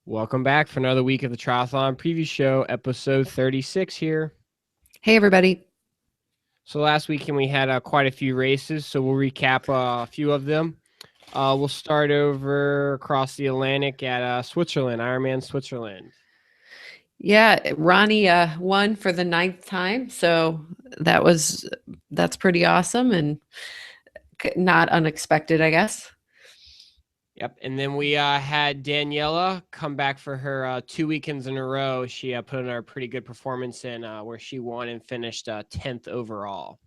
Welcome back for another week of the Triathlon Preview Show, episode 36 here. Hey, everybody. So last weekend we had quite a few races, so we'll recap a few of them. We'll start over across the Atlantic at Switzerland, Ironman Switzerland. Yeah, Ronnie won for the 9th time, so that's pretty awesome and not unexpected, I guess. Yep, and then we had Daniela come back for her 2 weekends in a row. She put in a pretty good performance in where she won and finished 10th overall.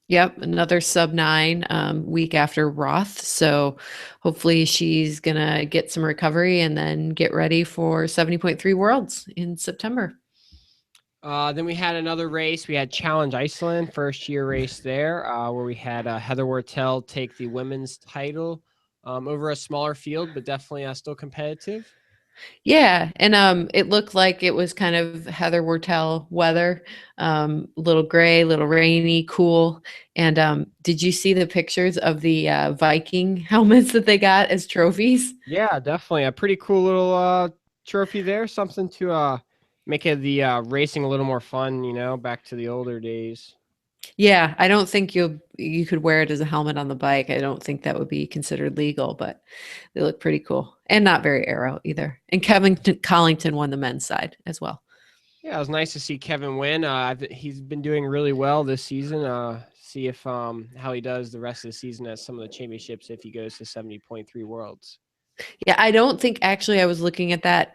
Yep, another sub-9 week after Roth, so hopefully she's going to get some recovery and then get ready for 70.3 Worlds in September. Then we had another race. We had Challenge Iceland, first year race there, where we had Heather Wortel take the women's title over a smaller field, but definitely still competitive. Yeah, and it looked like it was kind of Heather Wortel weather, little gray, little rainy, cool. And did you see the pictures of the Viking helmets that they got as trophies? Yeah, definitely a pretty cool little trophy there. Something to make the racing a little more fun, back to the older days. Yeah, I don't think you could wear it as a helmet on the bike. I don't think that would be considered legal, but they look pretty cool and not very aero either. And Kevin Collington won the men's side as well. Yeah, it was nice to see Kevin win. He's been doing really well this season. See if how he does the rest of the season at some of the championships if he goes to 70.3 Worlds. Yeah, I don't think actually I was looking at that.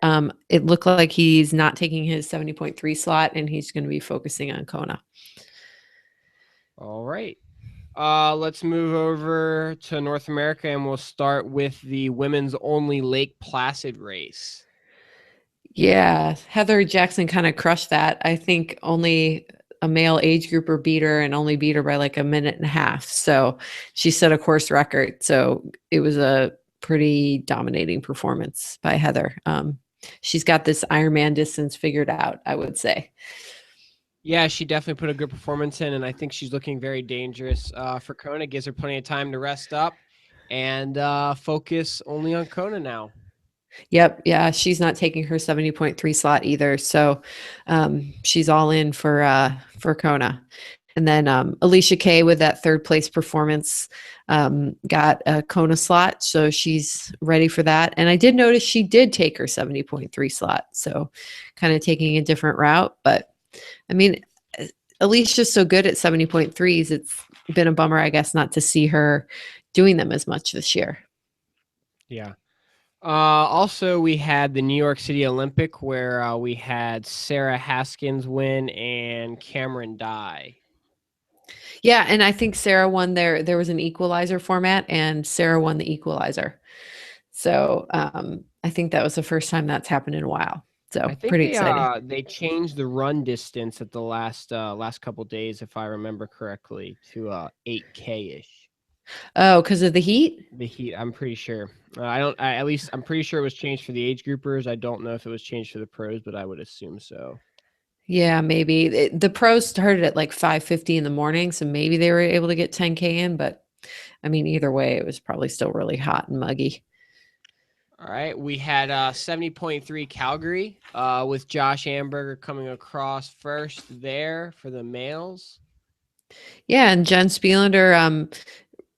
It looked like he's not taking his 70.3 slot and he's going to be focusing on Kona. All right. Let's move over to North America and we'll start with the women's only Lake Placid race. Yeah, Heather Jackson kind of crushed that. I think only a male age grouper beat her and only beat her by like a minute and a half. So she set a course record. So it was a pretty dominating performance by Heather. She's got this Ironman distance figured out, I would say. Yeah, she definitely put a good performance in, and I think she's looking very dangerous for Kona. Gives her plenty of time to rest up and focus only on Kona now. Yep. Yeah. She's not taking her 70.3 slot either. So she's all in for Kona. And then Alicia Kay with that third place performance got a Kona slot. So she's ready for that. And I did notice she did take her 70.3 slot. So kind of taking a different route. But I mean, Alicia's so good at 70.3s. It's been a bummer, I guess, not to see her doing them as much this year. Yeah. Also, we had the New York City Olympic where we had Sarah Haskins win and Cameron Dye. Yeah, and I think Sarah won there was an equalizer format and Sarah won the equalizer. So I think that was the first time that's happened in a while. So I think pretty exciting. they changed the run distance at the last couple days, if I remember correctly, to 8K ish. Oh, because of the heat? The heat, I'm pretty sure. I'm pretty sure it was changed for the age groupers. I don't know if it was changed for the pros, but I would assume so. Yeah, maybe. The pros started at like 5:50 in the morning, so maybe they were able to get 10K in, but I mean, either way, it was probably still really hot and muggy. All right, we had 70.3 Calgary with Josh Amberger coming across first there for the males. Yeah, and Jen Spielander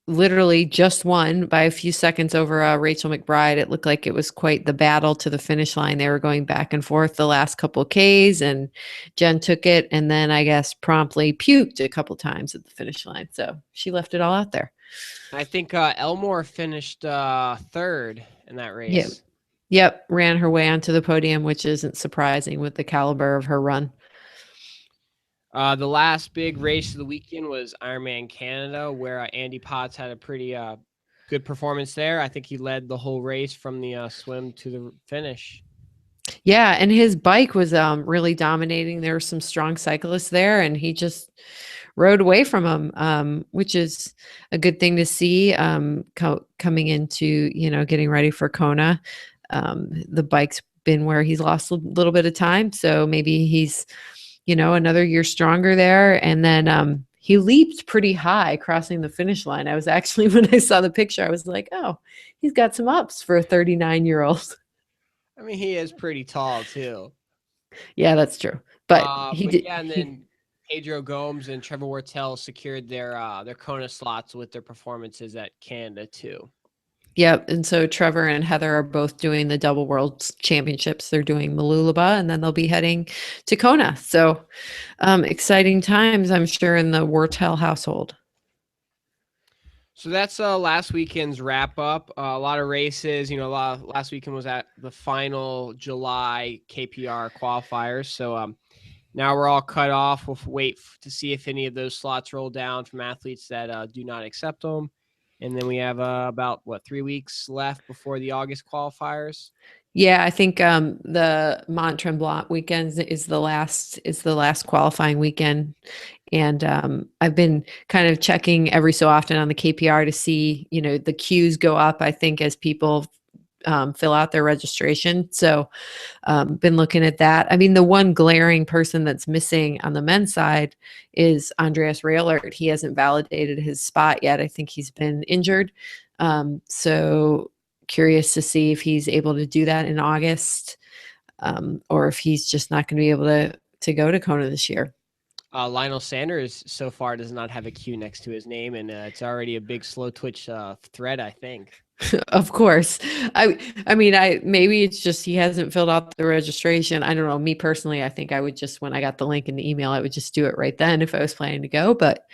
literally just won by a few seconds over Rachel McBride. It looked like it was quite the battle to the finish line. They were going back and forth the last couple of Ks, and Jen took it and then I guess promptly puked a couple times at the finish line. So she left it all out there. I think Elmore finished third in that race. Yep, ran her way onto the podium, which isn't surprising with the caliber of her run. The last big race of the weekend was Ironman Canada, where Andy Potts had a pretty good performance there. I think he led the whole race from the swim to the finish. Yeah, and his bike was really dominating. There were some strong cyclists there, and he just rode away from them, which is a good thing to see coming into, getting ready for Kona. The bike's been where he's lost a little bit of time, so maybe he's another year stronger there. And then he leaped pretty high crossing the finish line. I was actually, when I saw the picture, I was like, oh, he's got some ups for a 39-year-old. I mean, he is pretty tall too. Yeah, that's true. But he But did yeah, and he then Pedro Gomes and Trevor Wortell secured their Kona slots with their performances at Canada too. Yep. And so Trevor and Heather are both doing the double world championships. They're doing Malulaba and then they'll be heading to Kona. So exciting times, I'm sure, in the Wortel household. So that's last weekend's wrap up. A lot of races. Last weekend was at the final July KPR qualifiers. So now we're all cut off. We'll wait to see if any of those slots roll down from athletes that do not accept them. And then we have about 3 weeks left before the August qualifiers. Yeah, I think the Mont Tremblant weekends is the last qualifying weekend, and I've been kind of checking every so often on the KPR to see the queues go up. I think as people fill out their registration, so been looking at that. I mean, the one glaring person that's missing on the men's side is Andreas Raylert. He hasn't validated his spot yet. I think he's been injured, so curious to see if he's able to do that in August, or if he's just not going to be able to go to Kona this year. Lionel Sanders so far does not have a Q next to his name, and it's already a big slow twitch thread, I think. Of course. I mean, maybe it's just he hasn't filled out the registration. I don't know. Me personally, I think I would just, when I got the link in the email, I would just do it right then if I was planning to go, but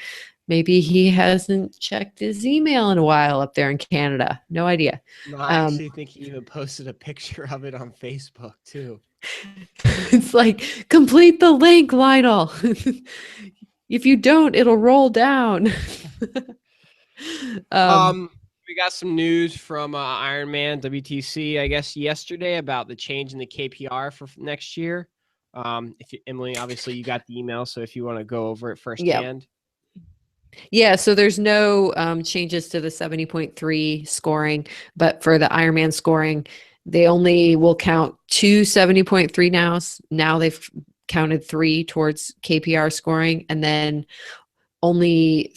maybe he hasn't checked his email in a while up there in Canada. No idea. No, I actually think he even posted a picture of it on Facebook too. It's like, complete the link, Lionel. If you don't, it'll roll down. um, We got some news from Ironman WTC, I guess, yesterday about the change in the KPR for next year. Emily, obviously you got the email, so if you want to go over it yeah. firsthand. Yeah, so there's no changes to the 70.3 scoring, but for the Ironman scoring, they only will count two 70.3 nows. Now they've counted three towards KPR scoring, and then only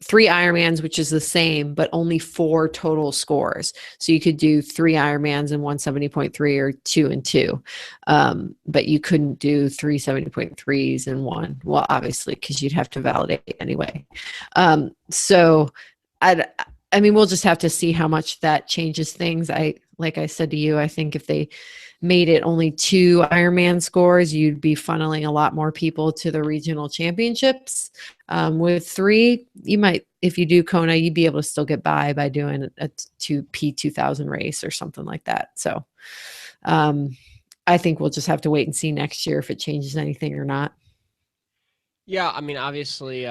three Ironmans, which is the same, but only four total scores. So you could do three Ironmans and one 70.3 or two and two. But you couldn't do three 70.3s and one. Well, obviously, because you'd have to validate anyway. So I mean, we'll just have to see how much that changes things. Like I said to you, I think if they made it only two Ironman scores, you'd be funneling a lot more people to the regional championships. With three, you might, if you do Kona, you'd be able to still get by doing a P2000 race or something like that. So I think we'll just have to wait and see next year if it changes anything or not. Yeah, I mean, obviously,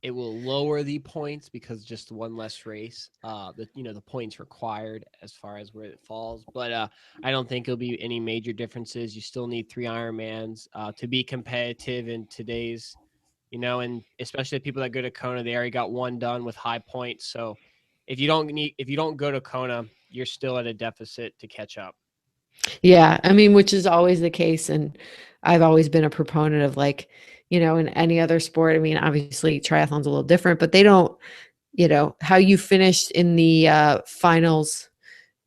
it will lower the points because just one less race. The points required as far as where it falls, but I don't think it'll be any major differences. You still need three Ironmans to be competitive in today's, and especially the people that go to Kona, they already got one done with high points. So if you don't go to Kona, you're still at a deficit to catch up. Yeah, I mean, which is always the case, and I've always been a proponent of, like, in any other sport. I mean, obviously triathlon's a little different, but they don't, how you finished in the finals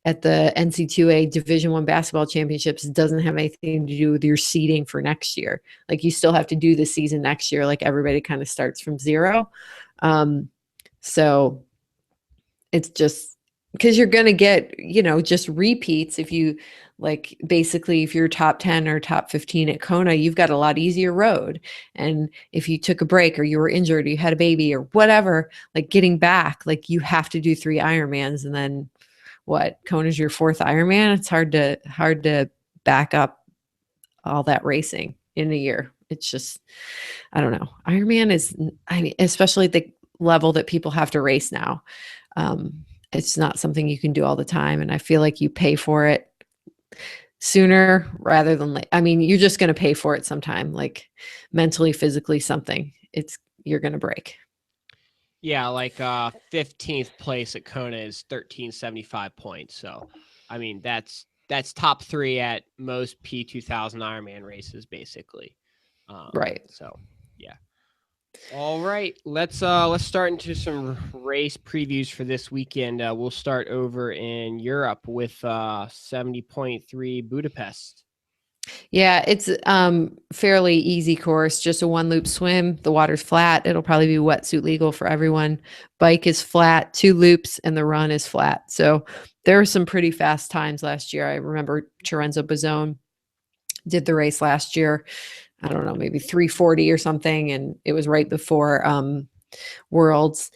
at the NC2A Division One basketball championships doesn't have anything to do with your seeding for next year. Like, you still have to do the season next year. Like, everybody kind of starts from zero. So it's just because you're going to get, just repeats. If you, like, basically, if you're top 10 or top 15 at Kona, you've got a lot easier road. And if you took a break or you were injured or you had a baby or whatever, like, getting back, like, you have to do three Ironmans. And then what, Kona's your fourth Ironman? It's hard to back up all that racing in a year. It's just, I don't know. Ironman is, I mean, especially at the level that people have to race now. It's not something you can do all the time. And I feel like you pay for it sooner rather than late. I mean, you're just going to pay for it sometime, like mentally, physically, something. You're going to break. Yeah, like 15th place at Kona is 1375 points. So, I mean, that's top three at most P2000 Ironman races, basically. Right. So, yeah. All right, let's start into some race previews for this weekend. We'll start over in Europe with 70.3 Budapest. Yeah, it's fairly easy course, just a one loop swim. The water's flat. It'll probably be wetsuit legal for everyone. Bike is flat, two loops, and the run is flat. So there were some pretty fast times last year. I remember Lorenzo Bazzone did the race last year. I don't know, maybe 340 or something, and it was right before Worlds.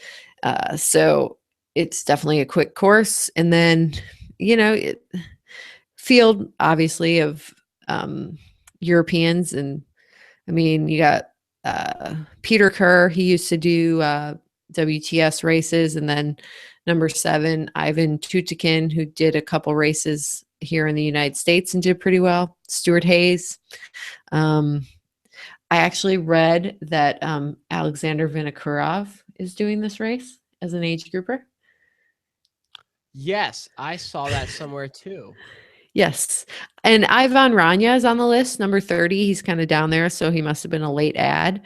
So it's definitely a quick course. And then, field obviously of Europeans. And I mean, you got Peter Kerr. He used to do WTS races. And then number 7, Ivan Tutikin, who did a couple races here in the United States and did pretty well. Stuart Hayes. I actually read that Alexander Vinokurov is doing this race as an age grouper. Yes, I saw that somewhere too. Yes. And Ivan Rania is on the list, number 30. He's kind of down there, so he must have been a late ad.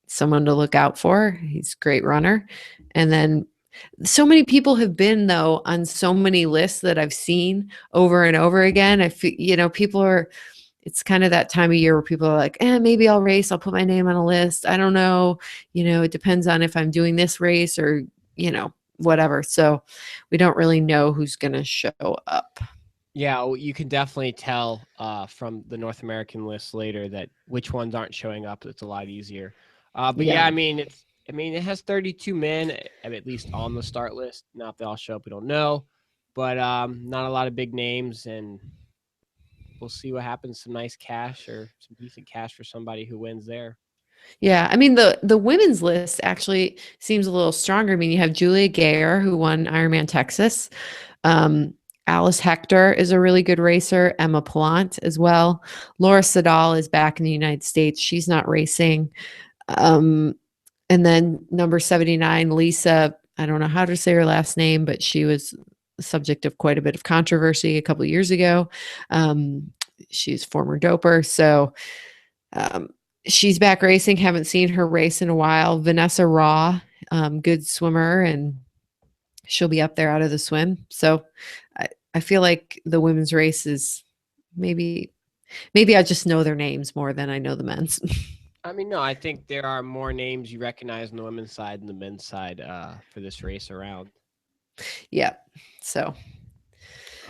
Someone to look out for. He's a great runner. And then so many people have been, though, on so many lists that I've seen over and over again. I feel, people are, it's kind of that time of year where people are like, maybe I'll race. I'll put my name on a list. I don't know. It depends on if I'm doing this race or, whatever. So we don't really know who's going to show up. Yeah, well, you can definitely tell from the North American list later that which ones aren't showing up. It's a lot easier. But yeah, I mean, it has 32 men at least on the start list. Now, if they all show up, we don't know. But not a lot of big names, and we'll see what happens. Some nice cash or some decent cash for somebody who wins there. Yeah, I mean the women's list actually seems a little stronger. I mean, you have Julia Gayer, who won Ironman Texas. Alice Hector is a really good racer. Emma Plant as well. Laura Sedal is back in the United States. She's not racing. And then number 79, Lisa, I don't know how to say her last name, but she was the subject of quite a bit of controversy a couple of years ago. She's a former doper. So she's back racing. Haven't seen her race in a while. Vanessa Raw, good swimmer, and she'll be up there out of the swim. So I feel like the women's race is maybe I just know their names more than I know the men's. I mean, no, I think there are more names you recognize on the women's side than the men's side for this race around. Yeah. So.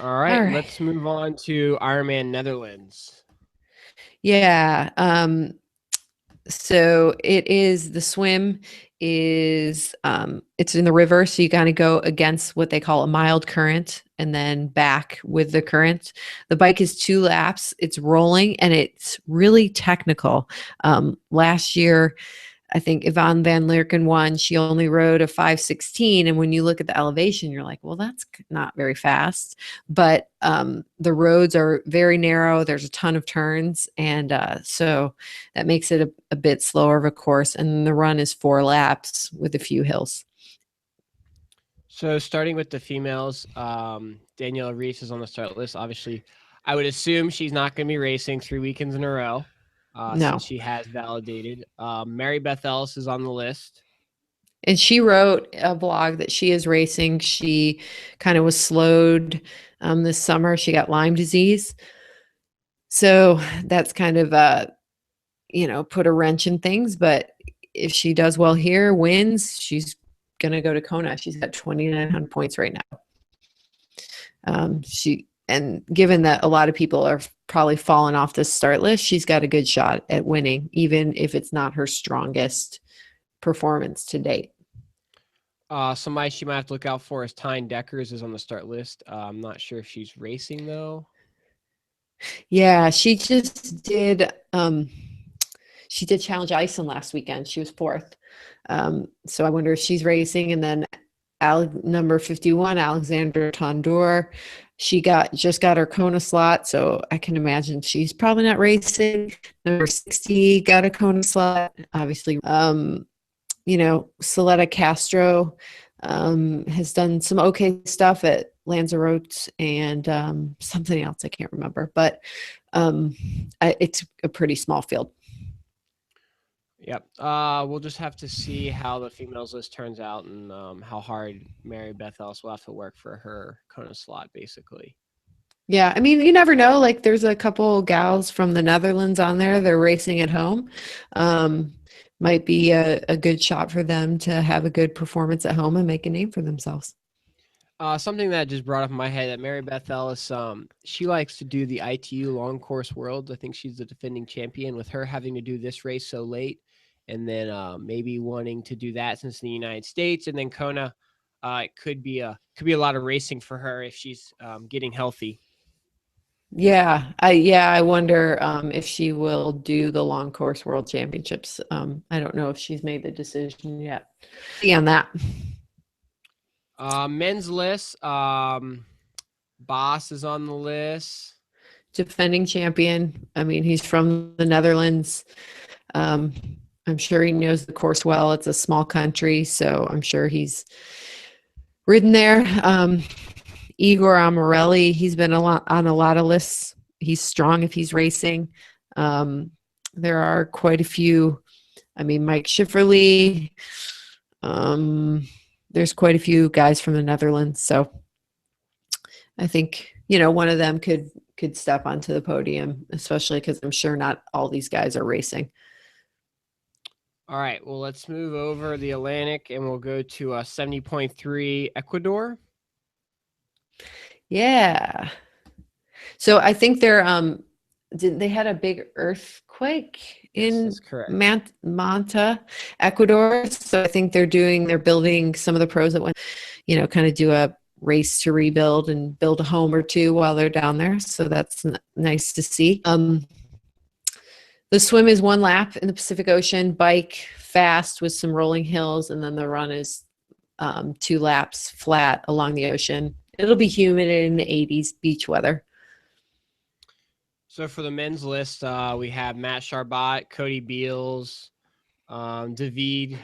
All right, let's move on to Ironman Netherlands. Yeah. So it is, the swim is it's in the river, so you kind of go against what they call a mild current and then back with the current. The bike is 2 laps. It's rolling and it's really technical. Last year, I think Yvonne van Lerken won. She only rode a 5:16. And when you look at the elevation, you're like, well, that's not very fast. But the roads are very narrow. There's a ton of turns. And so that makes it a bit slower of a course. And the run is 4 laps with a few hills. So starting with the females, Daniela Reese is on the start list. Obviously, I would assume she's not going to be racing 3 weekends in a row. No. Since she has validated. Mary Beth Ellis is on the list. And she wrote a blog that she is racing. She kind of was slowed this summer. She got Lyme disease. So that's kind of, put a wrench in things. But if she does well here, wins, she's going to go to Kona. She's got 2,900 points right now. And given that a lot of people are probably falling off the start list, she's got a good shot at winning, even if it's not her strongest performance to date. Somebody she might have to look out for is Tyne Deckers is on the start list. I'm not sure if she's racing though. Yeah, she just did. She did Challenge Iceland last weekend. She was 4th. So I wonder if she's racing. And then number 51, Alexandra Tondor. She just got her Kona slot, so I can imagine she's probably not racing. Number 60 got a Kona slot. Obviously, Soleta Castro has done some okay stuff at Lanzarote and something else I can't remember, but it's a pretty small field. Yep. We'll just have to see how the females list turns out and how hard Mary Beth Ellis will have to work for her Kona slot, basically. Yeah, I mean, you never know. Like, there's a couple gals from the Netherlands on there. They're racing at home. Um, might be a good shot for them to have a good performance at home and make a name for themselves. Something that just brought up in my head that Mary Beth Ellis, she likes to do the ITU Long Course Worlds. I think she's the defending champion. With her having to do this race so late, and then maybe wanting to do that since the United States, and then Kona, it could be a lot of racing for her if she's getting healthy. I wonder if she will do the long course world championships. I don't know if she's made the decision yet. See on that. Men's list, Boss is on the list. Defending champion. I mean, he's from the Netherlands. Um, I'm sure he knows the course well. It's a small country, so I'm sure he's ridden there. Igor Amarelli, he's been on a lot of lists. He's strong if he's racing. There are quite a few. I mean, Mike Schifferly. There's quite a few guys from the Netherlands, so I think one of them could step onto the podium, especially because I'm sure not all these guys are racing. All right, well, let's move over the Atlantic and we'll go to 70.3 Ecuador. Yeah. So I think they had a big earthquake in Manta, Ecuador. So I think they're building some of the pros that went, kind of do a race to rebuild and build a home or two while they're down there. So that's nice to see. The swim is 1 lap in the Pacific Ocean, bike fast with some rolling hills, and then the run is 2 laps flat along the ocean. It'll be humid in the 80s, beach weather. So for the men's list, we have Matt Charbot, Cody Beals, David.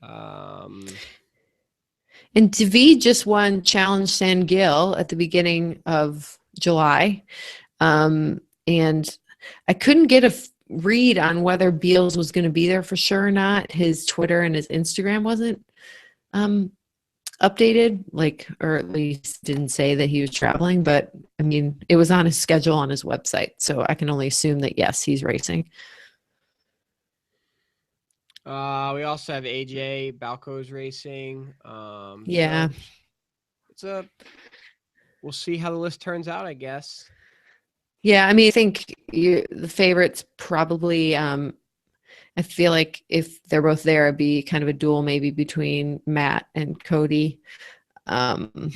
And David just won Challenge San Gil at the beginning of July. And I couldn't get a read on whether Beals was going to be there for sure or not. His Twitter and his Instagram wasn't updated, or at least didn't say that he was traveling, but I mean, it was on his schedule on his website. So I can only assume that, yes, he's racing. We also have AJ Balco's racing. Yeah. So we'll see how the list turns out, I guess. Yeah. I mean, I think the favorites probably, I feel like if they're both there, it'd be kind of a duel maybe between Matt and Cody. And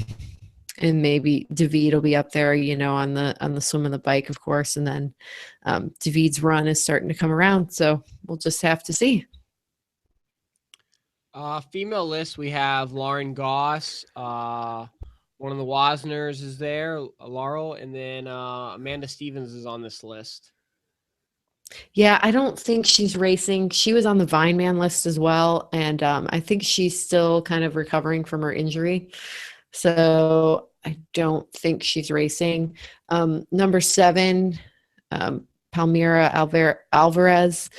maybe David will be up there, on the swim and the bike, of course. And then David's run is starting to come around. So we'll just have to see. Female list, we have Lauren Goss. One of the Wasners is there, Laurel. And then Amanda Stevens is on this list. Yeah, I don't think she's racing. She was on the Vineman list as well. And I think she's still kind of recovering from her injury. So I don't think she's racing. Number 7, Palmira Alvarez.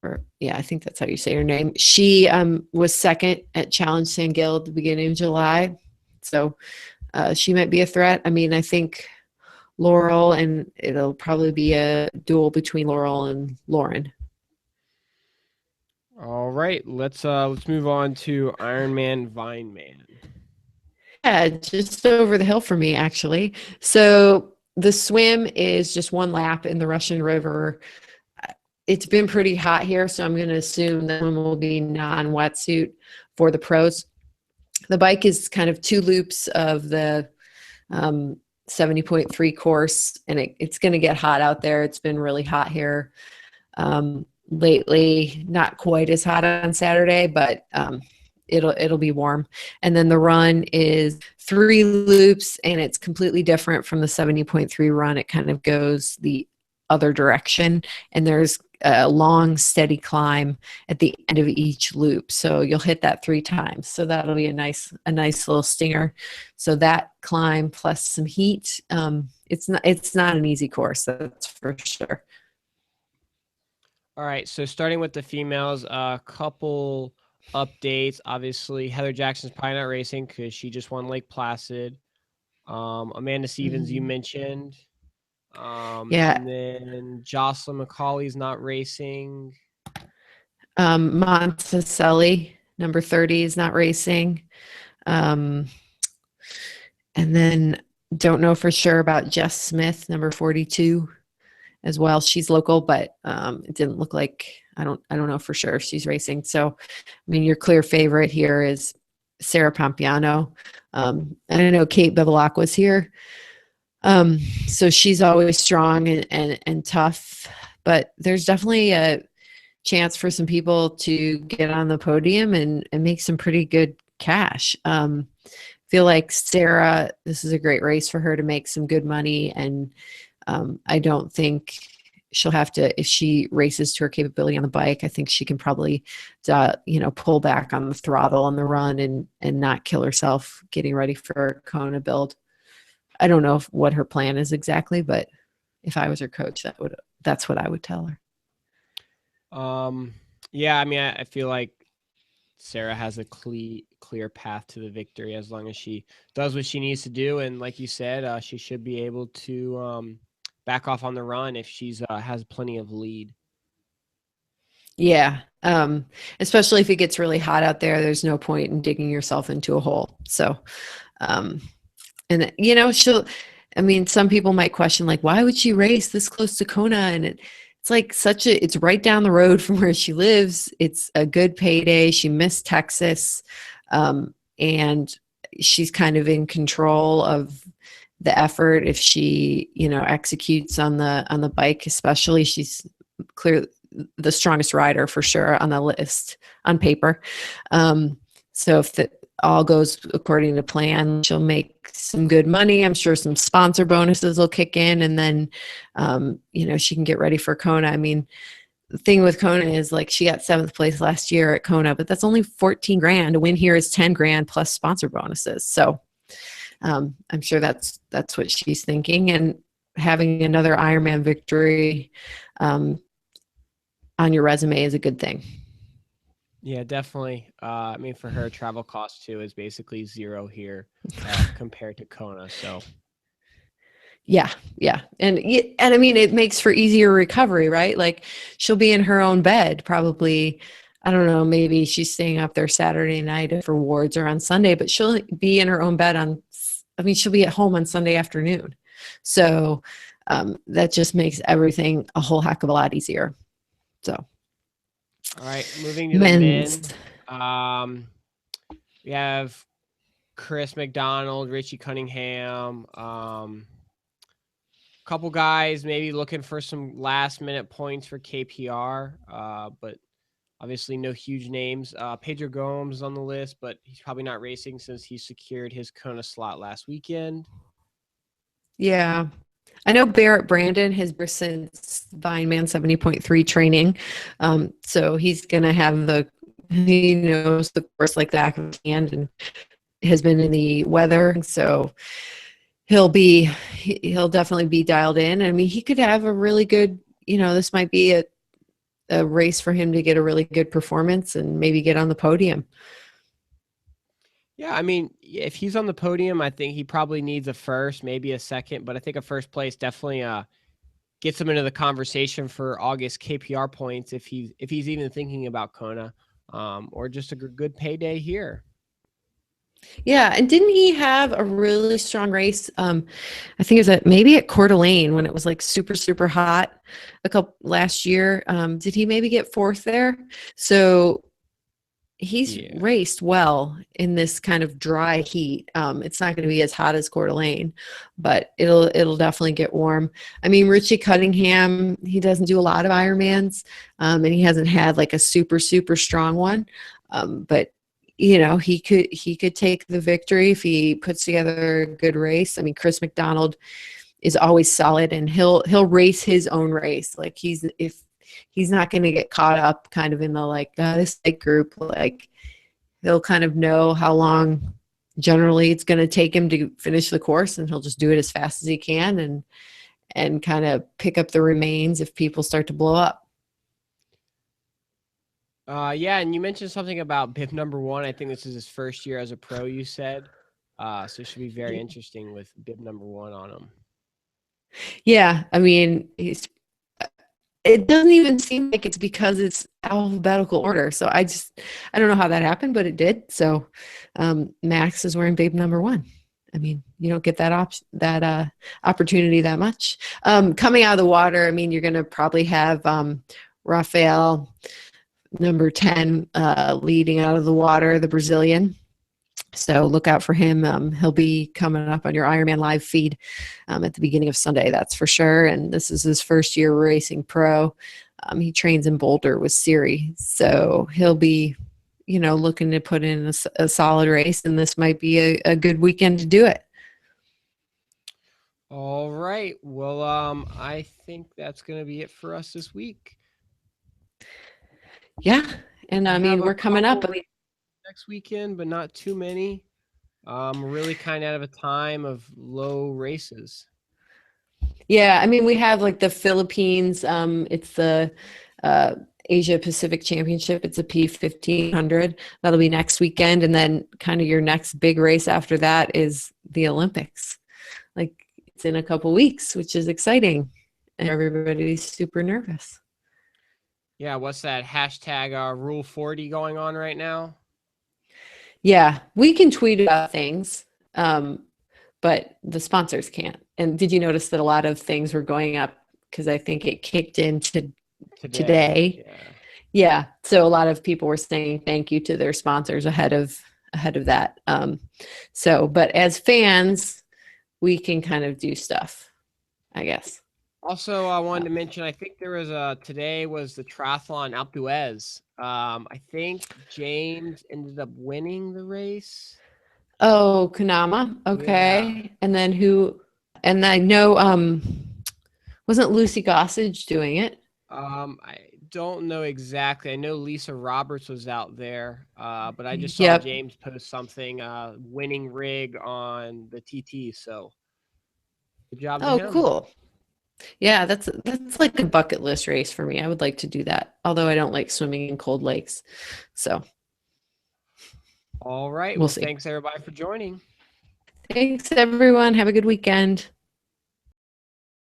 I think that's how you say her name. She was second at Challenge San Gil at the beginning of July. So she might be a threat. I mean, I think Laurel, and it'll probably be a duel between Laurel and Lauren. All right, let's move on to Ironman Vineman. Yeah, just over the hill for me, actually. So the swim is just 1 lap in the Russian River. It's been pretty hot here, so I'm going to assume that one will be non-wetsuit for the pros. The bike is kind of 2 loops of the 70.3 course, and it's going to get hot out there. It's been really hot here lately. Not quite as hot on Saturday, but it'll be warm. And then the run is 3 loops, and it's completely different from the 70.3 run. It kind of goes the other direction, and there's a long steady climb at the end of each loop, so you'll hit that 3 times. So that'll be a nice little stinger. So that climb plus some heat, it's not an easy course, that's for sure. All right, so starting with the females, a couple updates. Obviously, Heather Jackson's probably not racing because she just won Lake Placid. Amanda Stevens, you Mhm. mentioned. Yeah. And then Jocelyn McCauley's not racing. Monticelli, number 30, is not racing. Um, and then don't know for sure about Jess Smith, number 42, as well. She's local, but it didn't look like I don't know for sure if she's racing. So, I mean, your clear favorite here is Sarah Pompiano. And I know Kate Bevilacqua was here. So she's always strong and tough, but there's definitely a chance for some people to get on the podium and make some pretty good cash. Feel like Sarah, this is a great race for her to make some good money. And I don't think she'll have to, if she races to her capability on the bike, I think she can probably, pull back on the throttle on the run and not kill herself getting ready for Kona build. I don't know what her plan is exactly, but if I was her coach, that's what I would tell her. Um, yeah, I mean, I feel like Sarah has a clear path to the victory as long as she does what she needs to do. And like you said, she should be able to back off on the run if she's has plenty of lead. Yeah. Especially if it gets really hot out there, there's no point in digging yourself into a hole. So, um, and I mean, some people might question, like, why would she race this close to Kona? And it's like it's right down the road from where she lives. It's a good payday. She missed Texas. And she's kind of in control of the effort if she, executes on the bike, especially. She's clearly the strongest rider for sure on the list on paper. So if all goes according to plan, she'll make some good money. I'm sure some sponsor bonuses will kick in, and then, she can get ready for Kona. I mean, the thing with Kona is, like, she got 7th place last year at Kona, but that's only 14 grand. A win here is 10 grand plus sponsor bonuses. So I'm sure that's what she's thinking, and having another Ironman victory on your resume is a good thing. Yeah, definitely. I mean, for her, travel cost too is basically zero here compared to Kona. So Yeah, yeah. And I mean, it makes for easier recovery, right? Like, she'll be in her own bed probably. I don't know, maybe she's staying up there Saturday night if her wards are on Sunday, but she'll be in her own bed she'll be at home on Sunday afternoon. So that just makes everything a whole heck of a lot easier. So all right, moving to the men's. men. Um, we have Chris McDonald, Richie Cunningham, couple guys maybe looking for some last minute points for KPR, but obviously no huge names. Pedro Gomes is on the list, but he's probably not racing since he secured his Kona slot last weekend. Yeah. I know Barrett Brandon has been since Vineman 70.3 training. So he's going to have he knows the course like the back of his hand and has been in the weather. So he'll definitely be dialed in. I mean, he could have a really good, this might be a race for him to get a really good performance and maybe get on the podium. Yeah, I mean, if he's on the podium, I think he probably needs a first, maybe a second, but I think a first place definitely gets him into the conversation for August KPR points if he's even thinking about Kona, or just a good payday here. Yeah, and didn't he have a really strong race? I think it was maybe at Coeur d'Alene when it was like super, super hot a couple last year. Did he maybe get 4th there? So he's Yeah. raced well in this kind of dry heat. It's not going to be as hot as Coeur d'Alene, but it'll definitely get warm. I mean, Richie Cunningham, he doesn't do a lot of Ironmans, and he hasn't had like a super, super strong one. But he could take the victory if he puts together a good race. I mean, Chris McDonald is always solid, and he'll race his own race. Like, if he's not going to get caught up kind of in the like this big group, like he'll kind of know how long generally it's going to take him to finish the course, and he'll just do it as fast as he can and kind of pick up the remains if people start to blow up. Yeah, and you mentioned something about bib number one. I think this is his first year as a pro, you said. So it should be very interesting with bib number one on him. Yeah, I mean, it doesn't even seem like it's because it's alphabetical order. So I don't know how that happened, but it did. So Max is wearing babe number one. I mean, you don't get that opportunity that much. Coming out of the water, I mean, you're going to probably have Rafael number 10 leading out of the water, the Brazilian. So look out for him. He'll be coming up on your Ironman Live feed at the beginning of Sunday, that's for sure. And this is his first year racing pro. He trains in Boulder with Siri, so he'll be, looking to put in a solid race, and this might be a good weekend to do it. All right. Well, I think that's gonna be it for us this week. Yeah, and We I have mean a we're coming up. couple next weekend, but not too many. We're really kind of out of a time of low races. Yeah, I mean we have like the Philippines. It's the uh, Asia Pacific Championship. It's a P 1500. That'll be next weekend, and then kind of your next big race after that is the Olympics. Like it's in a couple weeks, which is exciting, and everybody's super nervous. Yeah, what's that hashtag Rule 40 going on right now? Yeah, we can tweet about things, but the sponsors can't. And did you notice that a lot of things were going up because I think it kicked into Today. today? Yeah. Yeah, so a lot of people were saying thank you to their sponsors ahead of that. But as fans, we can kind of do stuff, I guess. Also, I wanted to mention, I think there was today was the triathlon Alpe d'Huez. I think James ended up winning the race. Oh, Kanama. Yeah. Okay. And then who? And I know wasn't Lucy Gossage doing it? I don't know exactly. I know Lisa Roberts was out there, but I just saw Yep. James post something winning rig on the TT. So good job to Oh, him. cool. Yeah, that's like a bucket list race for me. I would like to do that. Although I don't like swimming in cold lakes. So, All right. we'll Well, see. thanks everybody for joining. Thanks everyone. Have a good weekend.